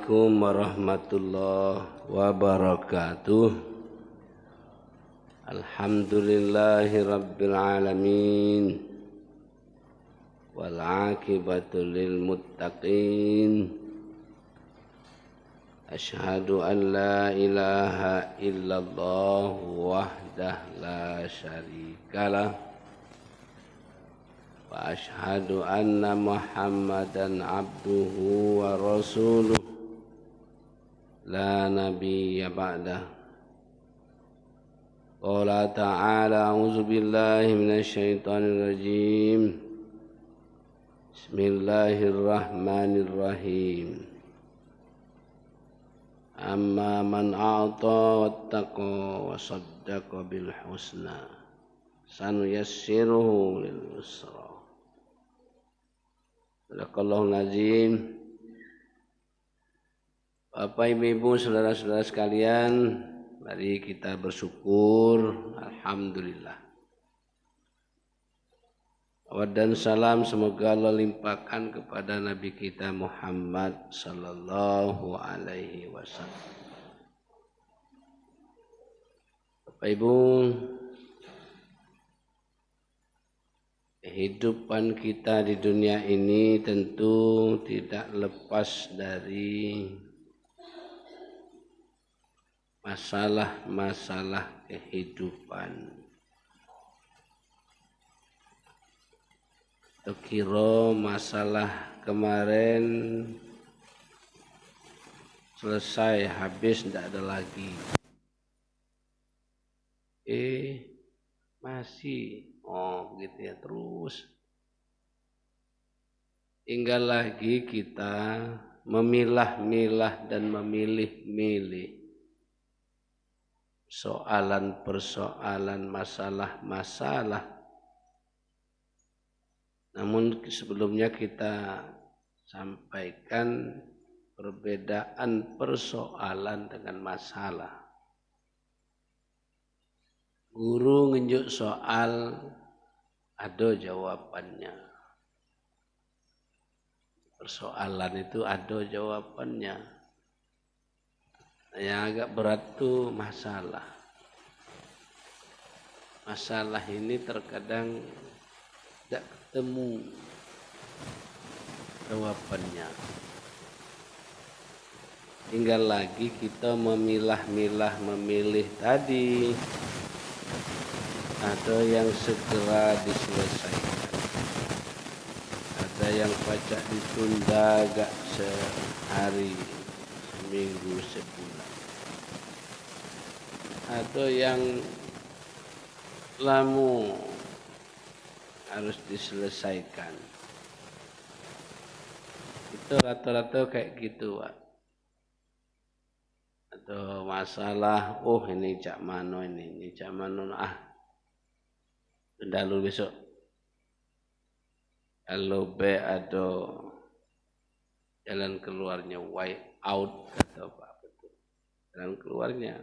Assalamualaikum warahmatullahi wabarakatuh. Alhamdulillahi rabbil alamin. Wal aqibatu lil muttaqin. Asyhadu an la ilaha illallah wahdahu la syarikalah. Wa asyhadu anna Muhammadan abduhu wa rasuluh la nabiyya ba'dah. Qala ta'ala a'udzu billahi minasy syaithanir rajim. Bismillahirrahmanirrahim. Amma man a'ta wattaqa wa saddaqa bil husna sanuyassiruhu lil yusra. Sadaqallahul azim. Bapak Ibu, saudara-saudara sekalian, mari kita bersyukur. Alhamdulillah. Salawat dan salam semoga Allah limpahkan kepada Nabi kita Muhammad sallallahu alaihi wasallam. Bapak Ibu, kehidupan kita di dunia ini tentu tidak lepas dari masalah-masalah kehidupan. Kira masalah kemarin selesai, habis, tidak ada lagi. Masih. Begitu ya terus. Tinggal lagi kita memilah-milah dan memilih-milih soalan-persoalan, masalah-masalah. Namun sebelumnya kita sampaikan perbedaan persoalan dengan masalah. Guru nunjuk soal, ada jawabannya. Persoalan itu ada jawabannya. Yang agak berat itu masalah. Masalah ini terkadang tidak ketemu jawabannya. Tinggal lagi kita memilah-milah, memilih tadi. Ada yang segera diselesaikan, ada yang pacak ditunda agak sehari, seminggu, sebulan, ada yang lama harus diselesaikan. Itu rata-rata kayak gitu, Pak. Ada masalah, ini cak mano ini cak mano, dulu besok. Kalau B ada jalan keluarnya, way out kata Pak betul. Jalan keluarnya.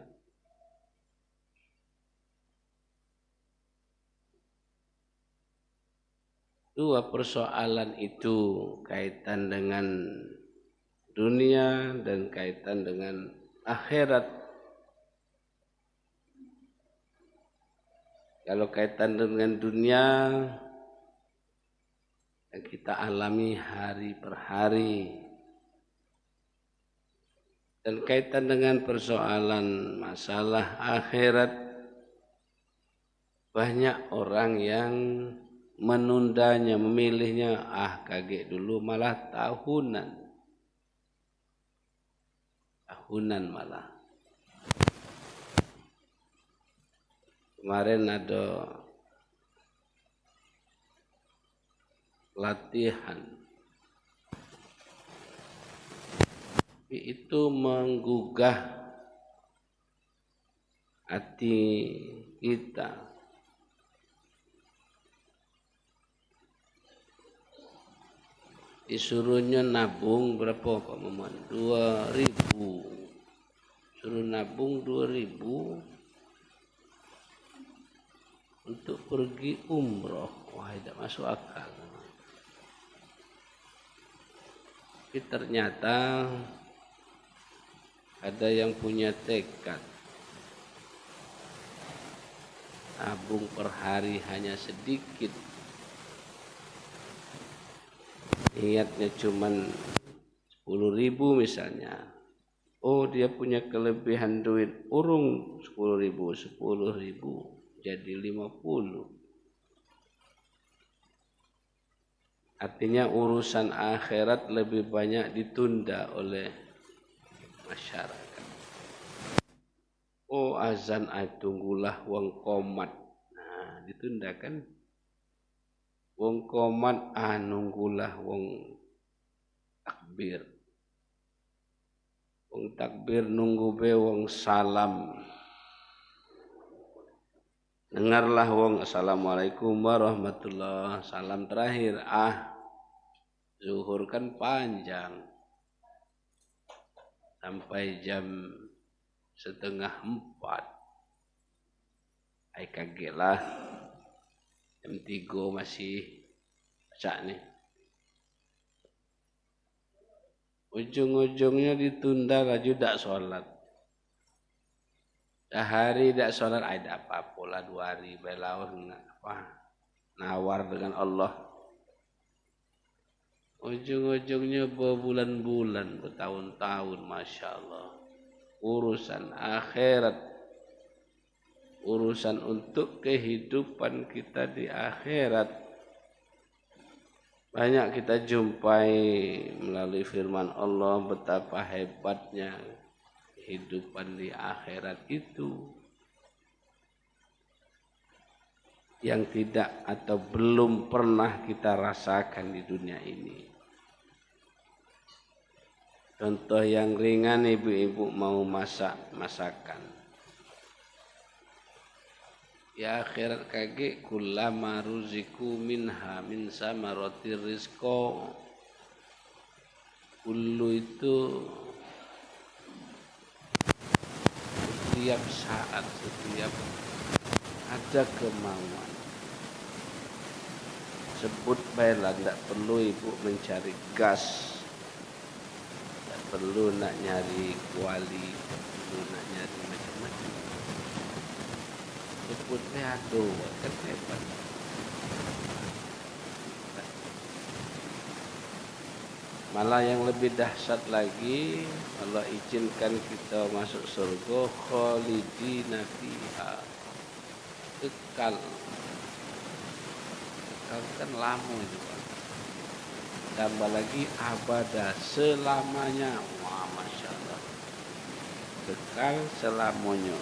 Dua persoalan itu kaitan dengan dunia dan kaitan dengan akhirat. Kalau kaitan dengan dunia yang kita alami hari per hari, dan kaitan dengan persoalan masalah akhirat, banyak orang yang menundanya, memilihnya, kaget dulu, malah tahunan malah. Kemarin ada latihan, itu menggugah hati kita. Disuruhnya nabung berapa Pak Maman? 2.000. Suruh nabung 2.000 untuk pergi umroh. Wah, tidak masuk akal. Tapi ternyata ada yang punya tekad nabung per hari hanya sedikit, niatnya cuman 10.000 misalnya. Oh, dia punya kelebihan duit urung 10.000 jadi 50. Artinya urusan akhirat lebih banyak ditunda oleh masyarakat. Oh, azan tunggulah wong komat. Nah, ditunda kan. Wong komat nunggulah wong takbir. Wong takbir nunggu be wong salam. Dengarlah wong assalamualaikum warahmatullah. Salam terakhir. Zuhur kan panjang. Sampai jam 3:30. Ai kaget lah. Jam 3 masih baca nih. Ujung-ujungnya ditunda lagi tak sholat. Sehari tak sholat, ada apa-apa lah 2 hari belawar nawar dengan Allah. Ujung-ujungnya berbulan-bulan, bertahun-tahun, masya Allah. Urusan akhirat, urusan untuk kehidupan kita di akhirat. Banyak kita jumpai melalui firman Allah betapa hebatnya kehidupan di akhirat itu yang tidak atau belum pernah kita rasakan di dunia ini. Contoh yang ringan, ibu-ibu mau masakan. Ya akhirat kage kullama ruziku minha min samaratir rizqa. Kullu itu setiap saat, setiap ada kemauan. Sebut baiklah, tidak perlu ibu mencari gas. Perlu nak nyari kuali, perlu nak nyari macam-macam. Sebut aduh, kan hebat. Malah yang lebih dahsyat lagi, Allah izinkan kita masuk surga khalidina fiha. Kekal. Kekal kan lama itu Pak. Tambah lagi abada selamanya. Wah, masya Allah. Kekal selamanya.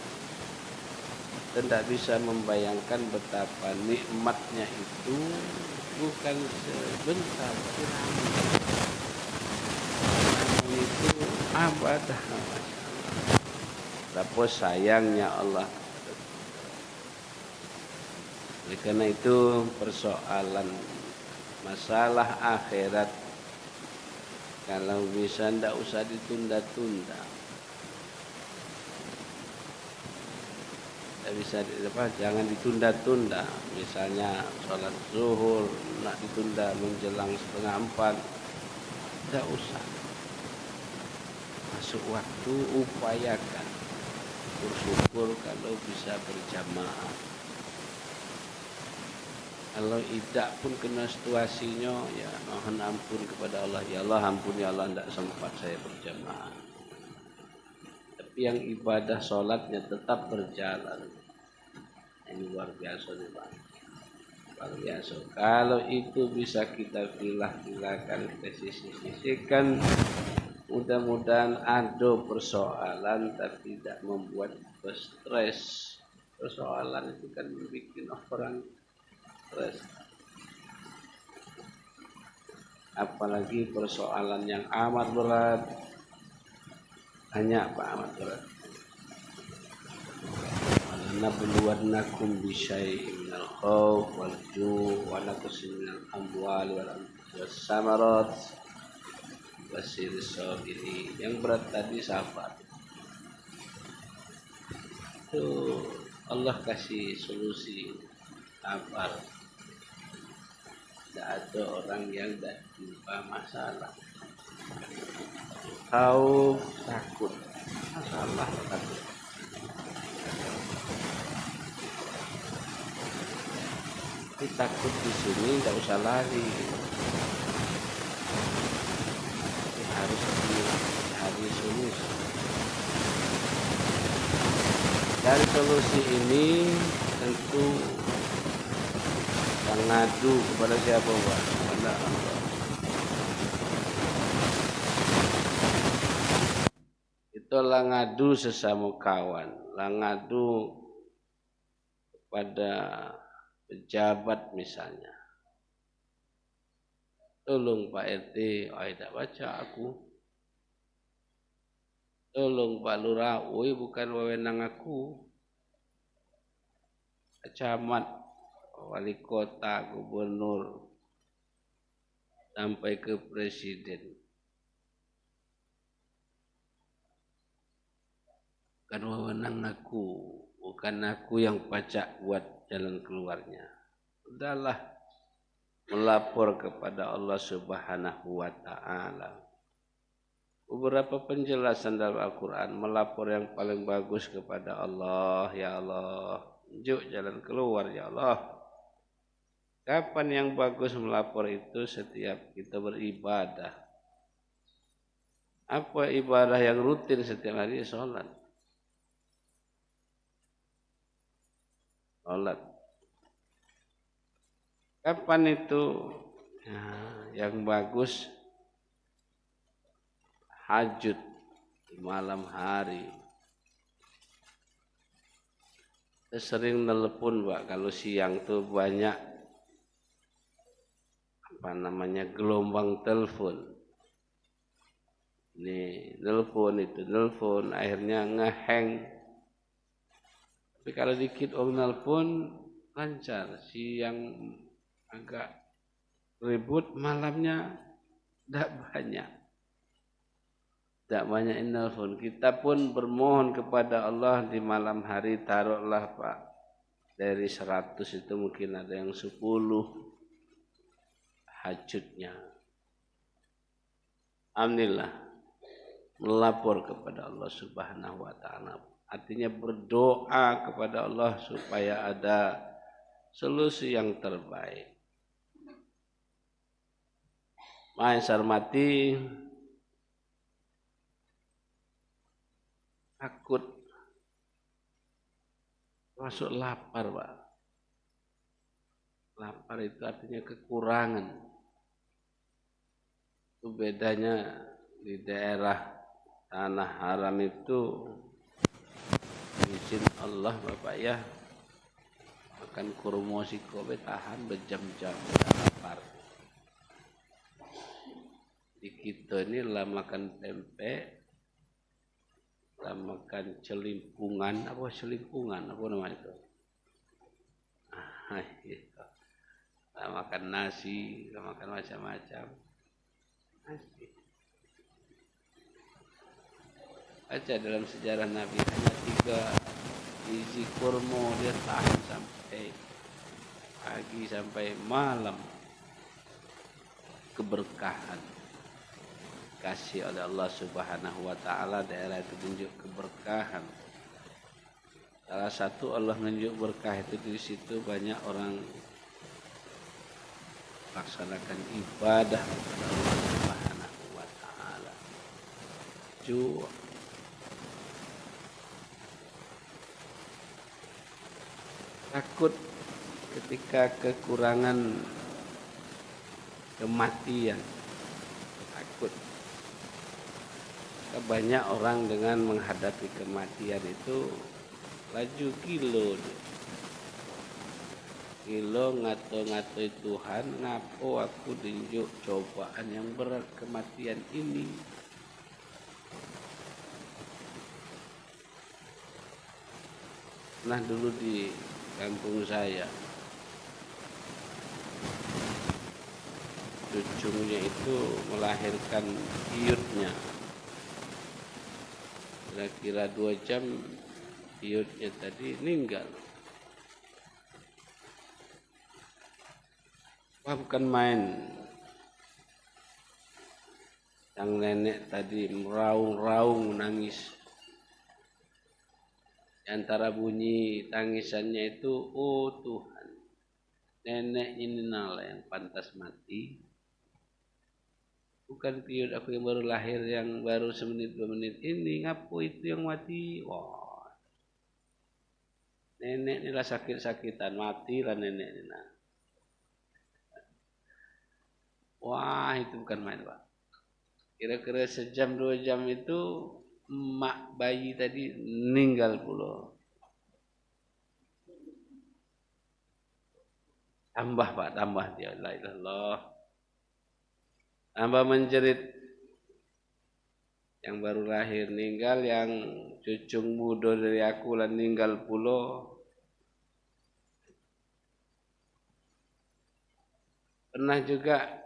Tidak bisa membayangkan betapa nikmatnya itu bukan sebentar, tapi lama. Itu abada, masya Allah. Betapa sayangnya Allah. Oleh karena itu persoalan masalah akhirat kalau bisa tidak usah ditunda-tunda. Tidak bisa jangan ditunda-tunda. Misalnya sholat zuhur nak ditunda menjelang 3:30, tidak usah. Masuk waktu upayakan. Bersyukur kalau bisa berjamaah. Kalau tidak pun kena situasinya, ya mohon ampun kepada Allah. Ya Allah, ampun ya Allah, tidak sempat saya berjamaah. Tapi yang ibadah sholatnya tetap berjalan. Ini luar biasa nih Pak. Luar biasa. Kalau itu bisa kita pilah-pilahkan, kita sisih-sisihkan, mudah-mudahan ada persoalan tapi tidak membuat stres. Persoalan itu kan membuat orang stres. Apalagi persoalan yang amat berat. Banyak Pak, amat berat. Nabluwannakum bisyai'in minal khauf wal ju' wa naqsin minal amwali wal anfusi was samarat basiris sabirin. Yang berat tadi sabar. Itu Allah kasih solusi, sabar. Tidak ada orang yang tidak jumpa masalah. Khauf takut. Masalah takut. Tapi takut di sini tidak usah lari. Tapi harus dicari solusi. Dari solusi ini tentu yang ngadu kepada siapa, Pak? Kepada Allah. Itulah ngadu sesama kawan, lah ngadu kepada pejabat misalnya. Tolong Pak RT, tidak baca aku. Tolong Pak Lurah, bukan wewenang aku. Camat, wali kota, gubernur, sampai ke presiden. Bukan wewenang aku, bukan aku yang pacak buat jalan keluarnya. Udahlah, melapor kepada Allah Subhanahu wa Ta'ala. Beberapa penjelasan dalam Al-Quran melapor yang paling bagus kepada Allah. Ya Allah, tunjuk jalan keluar ya Allah. Kapan yang bagus melapor itu? Setiap kita beribadah. Apa ibadah yang rutin setiap hari? Sholat. Sholat. Kapan itu yang bagus? Hajud di malam hari. Saya sering telepon Pak, kalau siang tuh banyak gelombang telepon. Ini telepon, akhirnya ngehang. Tapi kalau dikit orang telepon lancar, siang agak ribut, malamnya tidak banyak. Tidak banyak telepon. Kita pun bermohon kepada Allah di malam hari, taruhlah Pak, dari 100 itu mungkin ada yang 10 hajutnya. Alhamdulillah, melapor kepada Allah Subhanahu wa Ta'ala. Artinya berdoa kepada Allah supaya ada solusi yang terbaik. Maha hormati, takut masuk lapar, Pak. Lapar itu artinya kekurangan. Itu bedanya di daerah tanah haram itu, izin Allah Bapak ya, makan kurma sikobe tahan berjam-jam, lapar. Di kita ini lah makan tempe, lah makan celimpungan, apa nama itu? Gitu. Lah makan nasi, lah makan macam-macam. Nasi. Baca dalam sejarah Nabi hanya 3 biji kurma dia tahan sampai pagi sampai malam. Keberkahan kasih oleh Allah Subhanahu wa Ta'ala, daerah itu tunjuk keberkahan. Salah satu Allah menunjuk berkah itu di situ banyak orang laksanakan ibadah kepada Allah Subhanahu wa Ta'ala. Takut ketika kekurangan kematian. Takut. Banyak orang dengan menghadapi kematian itu laju kilo ngato-ngato Tuhan, ngapo aku diunjuk cobaan yang berat kematian ini. Nah dulu di kampung saya, cucunya itu melahirkan iutnya. Kira-kira 2 jam iutnya tadi meninggal. Wah, bukan main. Sang nenek tadi meraung-raung nangis. Di antara bunyi tangisannya itu, oh Tuhan, nenek ini nala yang pantas mati. Bukan piut aku yang baru lahir, yang baru semenit 2 menit ini, ngapo itu yang mati? Wah, nenek inilah sakit-sakitan, matilah nenek ini. Wah, itu bukan main, Pak. Kira-kira sejam 2 jam itu emak bayi tadi meninggal pula. Tambah Pak, tambah dia. La ilaha illallah. Tambah menjerit. Yang baru lahir meninggal, yang cucung muda dari aku lah meninggal pula. Pernah juga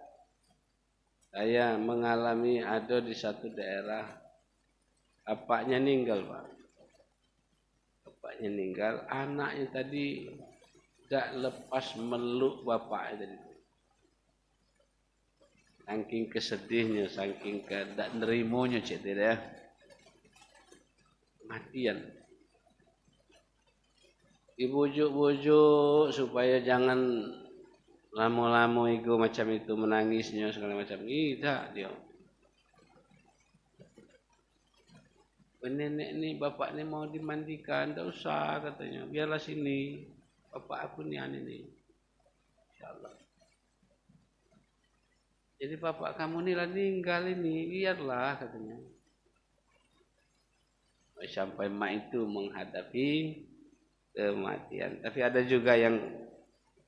saya mengalami ada di satu daerah, bapaknya meninggal Pak. Bapaknya meninggal, anaknya tadi tidak lepas meluk bapaknya tadi. Saking kesedihnya, saking tidak nerimonya cik dia. Matian. Dibujuk-bujuk supaya jangan lama-lama itu macam itu menangisnya segala macam. Tidak dia. Nenek ni, bapak ni mau dimandikan, tak usah katanya. Biarlah sini, bapak aku ni ini. InsyaAllah. Jadi bapak kamu ni lah meninggal ini, biarlah katanya. Sampai mak itu menghadapi kematian. Tapi ada juga yang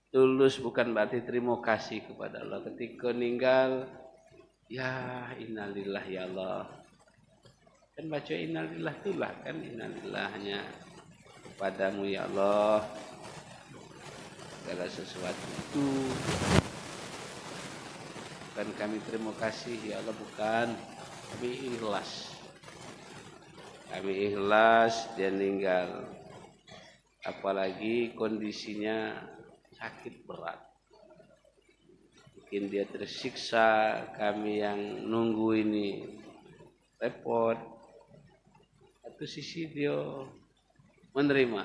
tulus bukan berarti terima kasih kepada Allah. Ketika meninggal, ya innalillah ya Allah. Kan baca innalillah itulah kan, innalillahnya kepadamu ya Allah. Segala sesuatu itu bukan kami terima kasih ya Allah, bukan. Kami ikhlas. Kami ikhlas dia meninggal. Apalagi kondisinya sakit berat. Mungkin dia tersiksa, kami yang nunggu ini repot. Satu sisi dia menerima.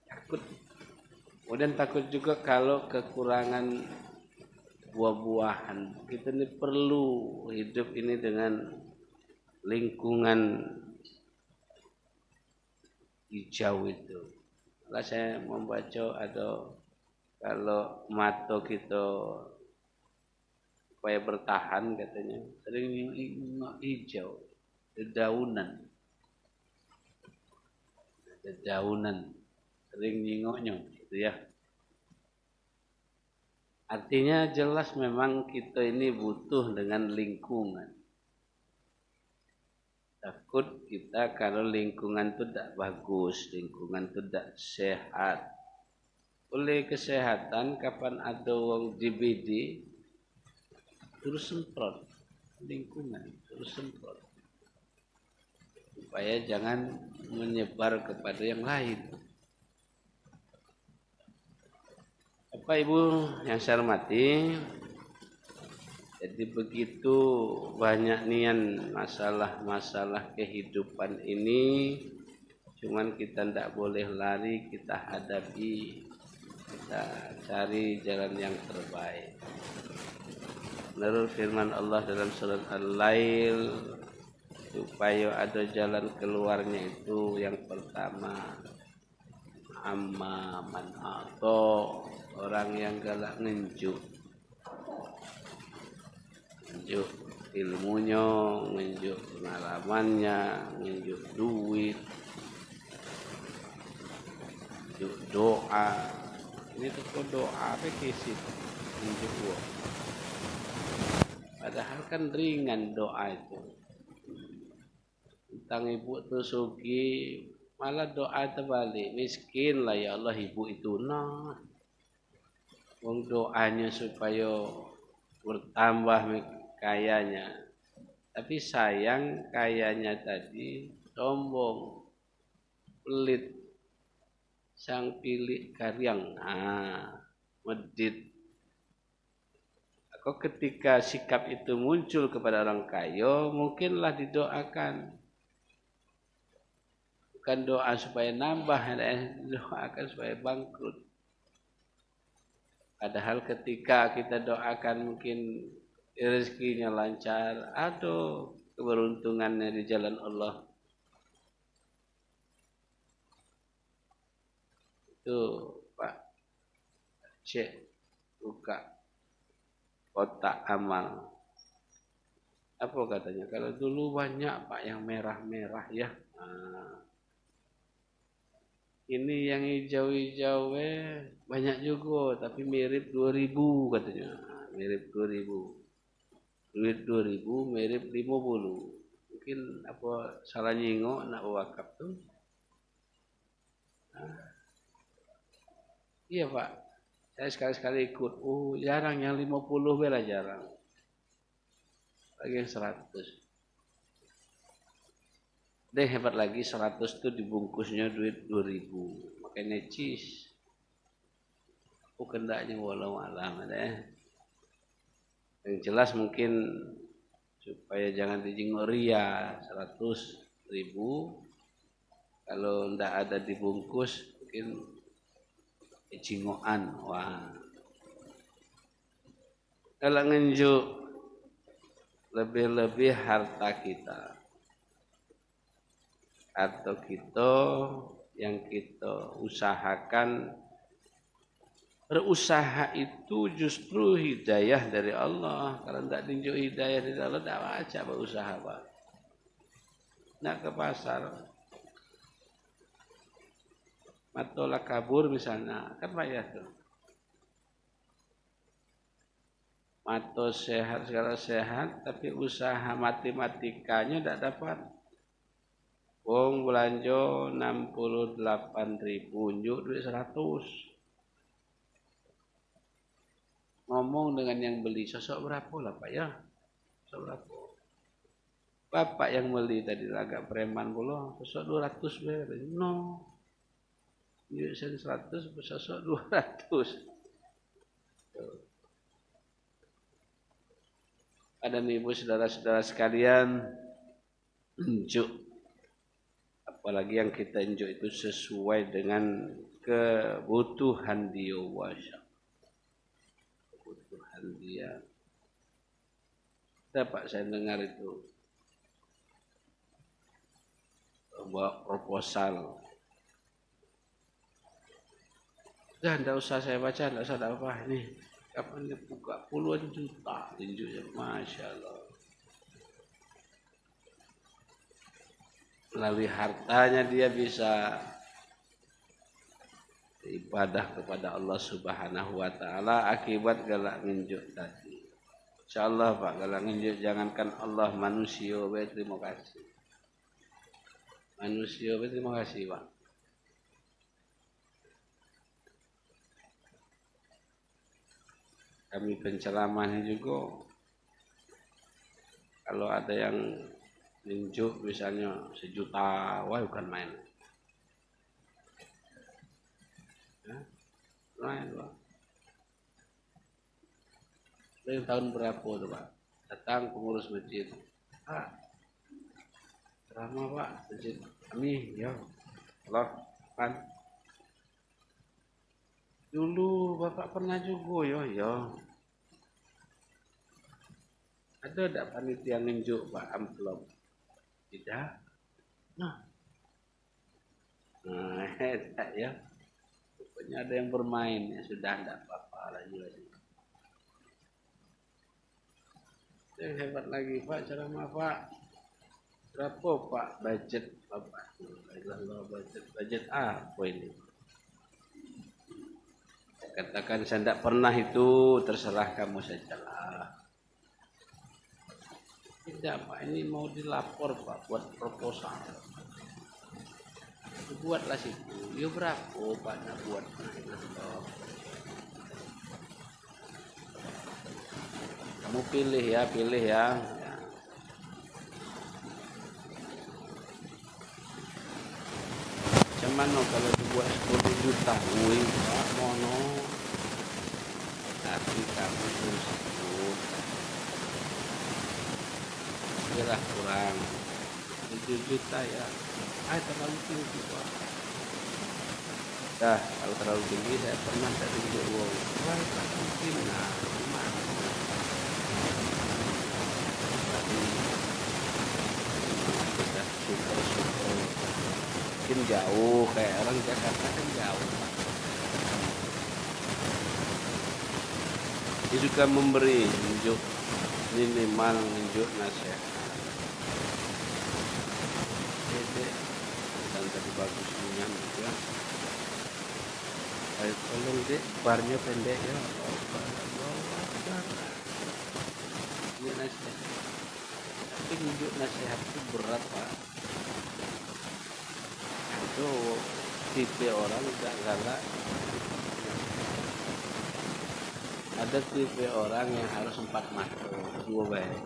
Takut. Kemudian takut juga kalau kekurangan buah-buahan. Kita ini perlu hidup ini dengan lingkungan hijau itu. Kalau saya membaca ada kalau mata kita supaya bertahan katanya sering hijau, dedaunan, sering nyingoknya gitu ya. Artinya jelas memang kita ini butuh dengan lingkungan. Takut kita kalau lingkungan itu tidak bagus, lingkungan itu tidak sehat. Oleh kesehatan, kapan ada orang DBD, terus semprot lingkungan, terus semprot. Supaya jangan menyebar kepada yang lain. Bapak Ibu yang saya hormati, jadi begitu banyak nian masalah-masalah kehidupan ini, cuman kita tidak boleh lari, kita hadapi, kita cari jalan yang terbaik. Menurut firman Allah dalam surat Al-Lail, supaya ada jalan keluarnya itu yang pertama, amma man ato, orang yang galak ngenjuk ilmunya, ngenjuk pengalamannya, ngenjuk duit, ngenjuk doa. Ini tuh doa apa kisi ngenjuk uang. Padahal kan ringan doa itu. Tentang ibu tuh sugi, malah doa terbalik, miskin lah ya Allah ibu itu. Nah, doanya supaya bertambah kayanya, tapi sayang kayanya tadi sombong, pelit, sang pilih karyang, medit, Kok ketika sikap itu muncul kepada orang kaya, mungkinlah didoakan. Bukan doa supaya nambah, doakan supaya bangkrut. Padahal ketika kita doakan mungkin rezekinya lancar, atau keberuntungannya di jalan Allah. Itu Pak cek buka kotak amal. Apa katanya? Kalau dulu banyak Pak yang merah-merah ya. Nah, ini yang hijau-hijau banyak juga, tapi mirip 2000 katanya. Mirip 2000. Duit 2000 mirip 50. Mungkin apa salah nyingok nak wakaf tuh. Nah, iya Pak. Saya sekali-sekali ikut. Oh, jarang yang 50 bela jarang. Lagi yang 100. Deh hebat lagi 100 tuh dibungkusnya duit 2000. Makanya cheese. Oh, kendaknya walau alam deh. Yang jelas mungkin supaya jangan dijingok ria 100.000. Kalau ndak ada dibungkus mungkin jingokan. Wah. Kalau ngenjuk lebih-lebih harta kita atau kita yang kita usahakan. Berusaha itu justru hidayah dari Allah. Kalau tidak tunjuk hidayah dari Allah, tidak baca berusaha Pak. Nak ke pasar, matola kabur misalnya, kan payah tuh. Mato sehat, segala sehat, tapi usaha matematikanya tidak dapat. Wong belanja 68.000, unjuk duit 100. Ngomong dengan yang beli, sosok berapa lah Pak ya? Sosok berapa? Bapak yang beli tadi agak preman pula, sosok 200 bayar. No. Ini sen 100, sosok 200. Ada ibu saudara-saudara sekalian, unjuk. Apalagi yang kita unjuk itu sesuai dengan kebutuhan dia wasya. Dia dapat saya dengar itu buat proposal. Dah tidak usah saya baca, tidak usah apa ini. Kapan dia buka puluhan juta tunjuknya, masya Allah. Melalui hartanya dia bisa ibadah kepada Allah Subhanahu wa taala akibat galak nginjuk tadi. Insyaallah Pak, galak nginjuk jangankan Allah, manusia terima kasih. Manusia terima kasih Pak. Kami penceramahnya juga kalau ada yang nginjuk misalnya 1 juta, wah bukan main. Lain Pak. Dari tahun berapa tuh Pak? Datang pengurus masjid. Pak, ceramah Pak, masjid kami, ya. Allah, kan. Dulu Bapak pernah juga, ya. Ada tak panitia nunjuk Pak amplop? Tidak. Nah, tak ya. Pokoknya ada yang bermain, ya sudah tidak apa-apa lagi. Hebat lagi Pak, ceramah Pak. Berapa Pak budget Bapak? Budget apa ini? Saya katakan saya tidak pernah itu, terserah kamu sajalah. Tidak Pak, ini mau dilapor Pak, buat proposal. Buatlah situ. Ya berapa Pak nak buat? Kamu pilih ya. Cuman kalau dibuat 10 juta, wih Pak mono. Tapi kamu tersebut adalah kurang 7 juta ya. Terlalu tinggi Pak. Dah, kalau terlalu tinggi saya pernah tak tunjuk uang. Wah, tak mungkin. Nah, gimana? Tapi kita super mungkin jauh kayak orang Jakarta kan jauh Pak. Dia juga memberi tunjuk minimal tunjuk nasihat. Dan tadi bagus minyak juga. Ayo tolong dek, barnya pendek ya. Ini nasihat. Tapi tunjuk nasihat itu berat Pak. Itu tipe orang tidak galak. Ada tipe orang yang harus 4 mata, 2 baik.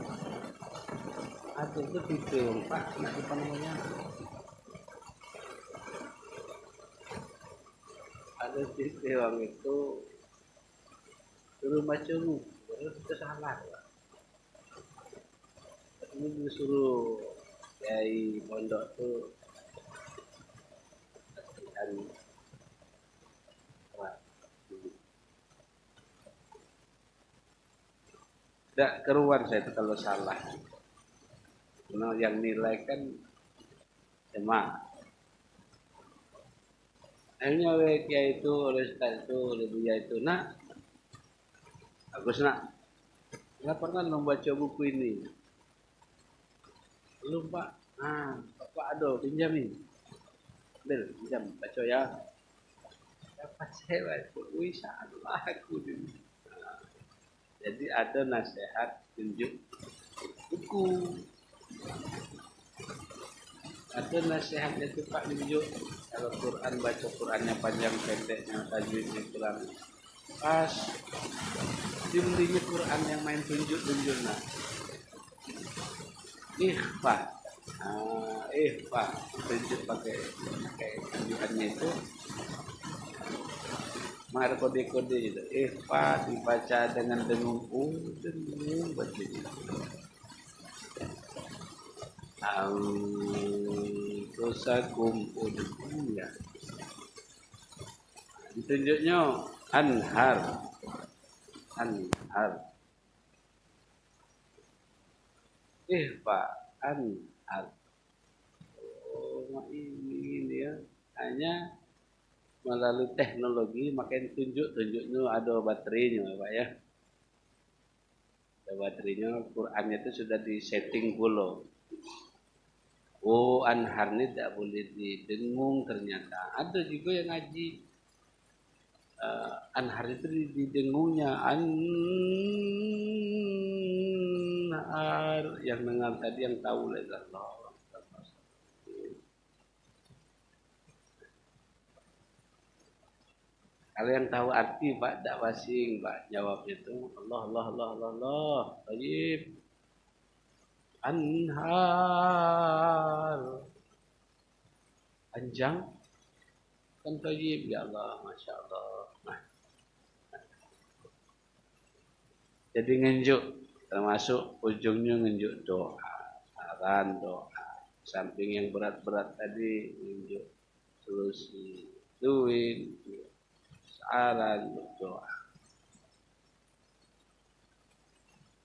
Ada itu tipe yang Pak, nak apa namanya? Ada tipe orang itu suruh baca buku, itu salah Pak. Ini disuruh kiai pondok tuh dan tidak keruan saya itu kalau salah. Karena yang nilai kan cuma akhirnya oleh kiai itu, oleh ustaz itu, oleh buya itu, nak, bagus nak, nggak pernah membaca buku ini. Belum Pak, Bapak ada pinjamin, pinjam, baca ya. Dapat saya, wih salah aku ini. Jadi ada nasihat tunjuk buku. Ada nasihatnya itu Pak tunjuk. Kalau Quran baca Qurannya panjang pendeknya tajwidnya kurang pas. Dibelinya Quran yang main tunjuk nah. Ikhfa. Ikhfa tunjuk pakai tunjukannya itu. Mar kode-kode itu. Ikhfa dibaca dengan dengung. Dengung bacanya. Dosakum ya. Ditunjuknya anhar. Pak anhar. Ini ya. Hanya melalui teknologi makin tunjuknya ada baterainya Pak ya. Ada baterainya, Qurannya itu sudah disetting dulu. Anhar ini tidak boleh didengung ternyata. Ada juga yang ngaji anhar itu didengungnya anhar. Yang dengar tadi yang tahu lah Allah. Kalau yang tahu arti Pak tidak basing Pak jawabnya itu Allah. Baik. Anhar panjang kan tayyib ya Allah Masya Allah. Jadi ngenjuk termasuk ujungnya ngenjuk doa, saran doa. Samping yang berat-berat tadi ngenjuk solusi duit, saran doa.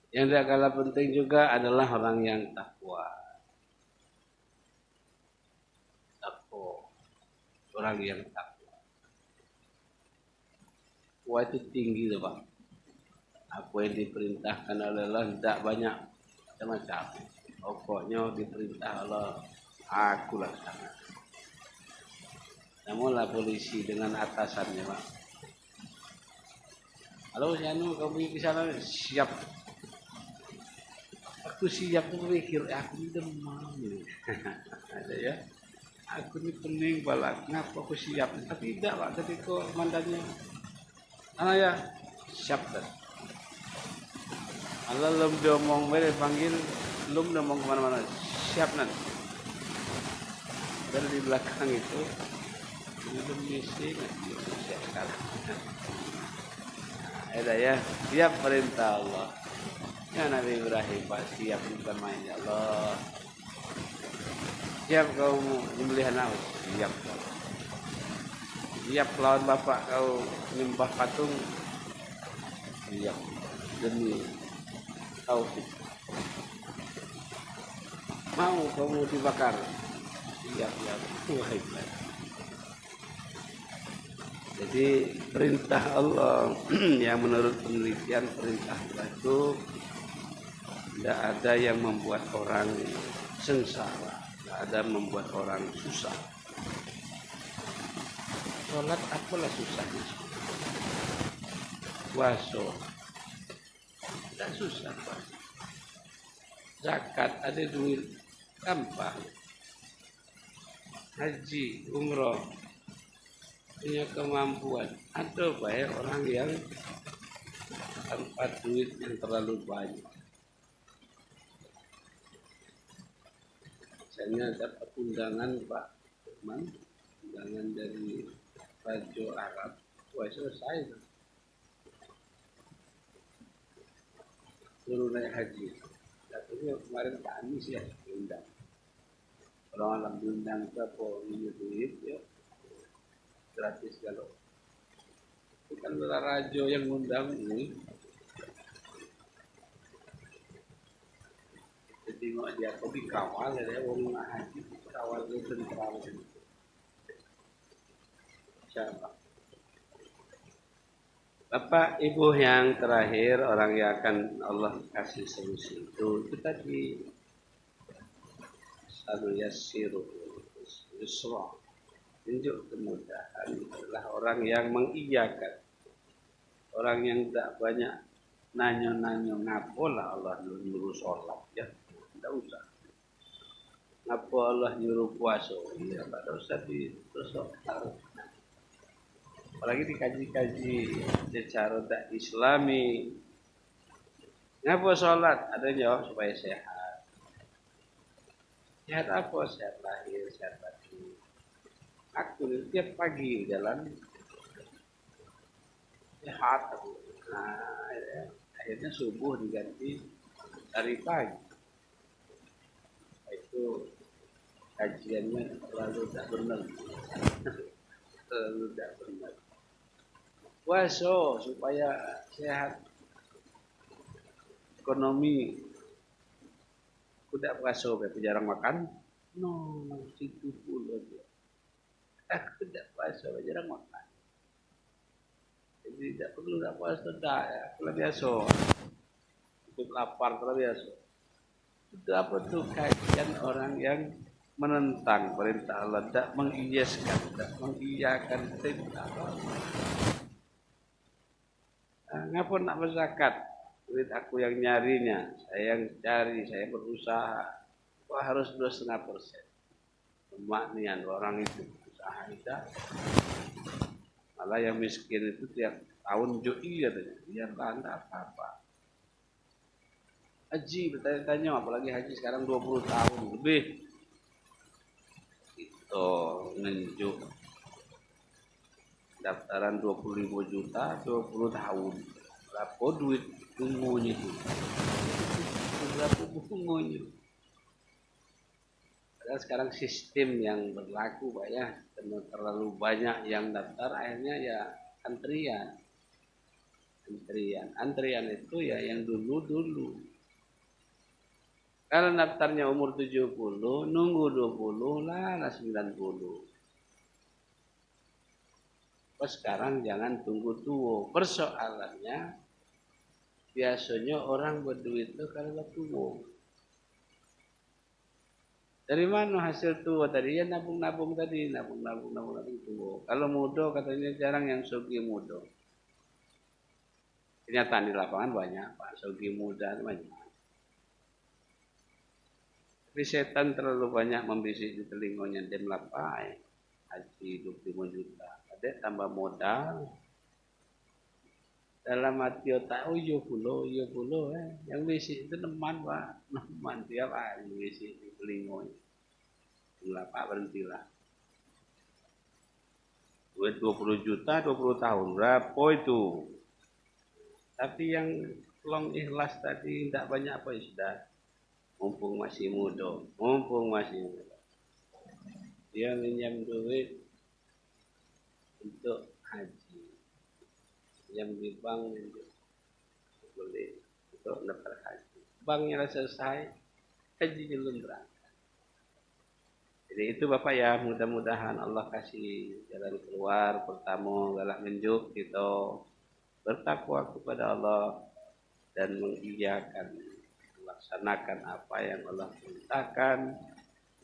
Yang tidak kalah penting juga adalah orang yang takwa. Orang yang takwa. Takwa itu tinggi loh Pak. Apa yang diperintahkan oleh Allah tidak banyak macam-macam. Pokoknya diperintah Allah, aku laksanakan. Namunlah polisi dengan atasannya Pak. Halo Janu, kamu di sana siap. Aku siap berpikir, aku ini demam. Ada ya. Aku ini pening balak, ngapa aku siap? Tapi tidak Pak, ketika mandannya. Ya, siap kan. Allah belum diomong, panggil, belum diomong kemana-mana. Siap nan. Dan di belakang itu, belum misi, siap sekarang. Ada ya, siap perintah Allah. Ya Nabi Ibrahim Pak siap bukan main ya Allah. Siap kau menyembelih anak? Siap. Siap lawan bapak kau menyembah patung? Siap. Demi tauhid. Mau kamu dibakar? Siap ya. Wahai Jadi perintah Allah yang menurut penelitian perintah Allah itu tidak ada yang membuat orang sengsara, tidak ada membuat orang susah. Sholat apalah susahnya? Puasa tidak susah Pak. Zakat ada duit gampang. Haji, umroh punya kemampuan. Ada banyak orang yang tanpa duit yang terlalu banyak. Misalnya dapat undangan Pak Firman, undangan dari Raja Arab, wah selesai. Suruh naik haji. Tapi kemarin Pak Anies ya diundang. Orang alam diundang ke punya duit ya gratis kalau. Bukan Raja yang ngundang ini. Tengok dia kok dikawal ya orang haji kawal itu tentram. Siapa? Bapak Ibu yang terakhir orang yang akan Allah kasih solusi itu tadi satu yasiru yusra tunjuk kemudahan adalah orang yang mengiyakan, orang yang tidak banyak nanya-nanya ngapalah Allah nyuruh sholat ya, tidak usah. Ngapa Allah nyuruh puasa? Ya tidak usah ditusuk. Apalagi dikaji-kaji secara tak Islami. Ngapa sholat? Ada jawab supaya sehat. Sehat apa? Sehat lahir, sehat batin. Aku tiap pagi jalan sehat aku. Nah, akhirnya subuh diganti hari pagi. Itu kajiannya terlalu tak benar. Terlalu tak benar. Puasa supaya sehat ekonomi. Aku tidak puasa, tapi jarang makan. No, situ pula dia. Aku tidak puasa, jarang makan. Jadi tidak perlu tidak puasa, tidak ya. Kalau biasa, untuk lapar kalau biasa. Itu apa tuh kajian orang yang menentang perintah Allah, tidak mengiyakan, tidak mengiyakan perintah Allah. Ngapa nak berzakat? Duit aku yang nyarinya, saya yang cari, saya berusaha. Wah harus 2,5%. Pemaknian orang itu usaha tidak. Malah yang miskin itu tiap tahun jui katanya. Biarlah tidak apa-apa. Haji bertanya-tanya, apalagi haji sekarang 20 tahun lebih. Itu nunjuk daftaran 25 juta 20 tahun. Berapa duit bungunya itu? Berapa bungunya? Padahal sekarang sistem yang berlaku Pak ya, karena terlalu banyak yang daftar akhirnya ya antrian. Antrian itu ya yang dulu. Kalau daftarnya umur 70, nunggu 20 lah 90. Sekarang jangan tunggu tua. Persoalannya biasanya orang berduit itu kalau tua. Dari mana hasil tua tadi? Ya nabung tadi, nabung tua. Kalau muda katanya jarang yang sugi muda. Kenyataan di lapangan banyak, Pak. Sugi muda banyak. Tapi setan terlalu banyak membisik di telinganya dia melapai. Haji 25 juta. Ada tambah modal. Dalam hati otak, oh iya puluh. Yang bisik itu teman Pak. Teman tiap hari bisik di telinganya. Melapak berhentilah. Duit 20 juta 20 tahun. Berapa itu? Tapi yang long ikhlas tadi tidak banyak apa ya sudah, mumpung masih muda, mumpung masih muda. Dia minjam duit untuk haji, yang di bank untuk boleh untuk dapat haji. Banknya selesai, haji belum berangkat. Jadi itu Bapak ya, mudah-mudahan Allah kasih jalan keluar. Pertama galak menjuk kita bertakwa kepada Allah dan mengiyakan, melaksanakan apa yang Allah perintahkan.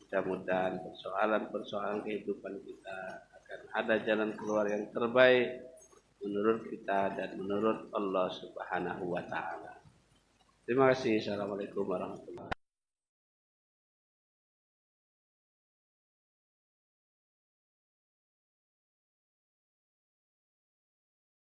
Mudah-mudahan persoalan-persoalan kehidupan kita akan ada jalan keluar yang terbaik menurut kita dan menurut Allah Subhanahu wa taala. Terima kasih. Assalamualaikum warahmatullahi wabarakatuh.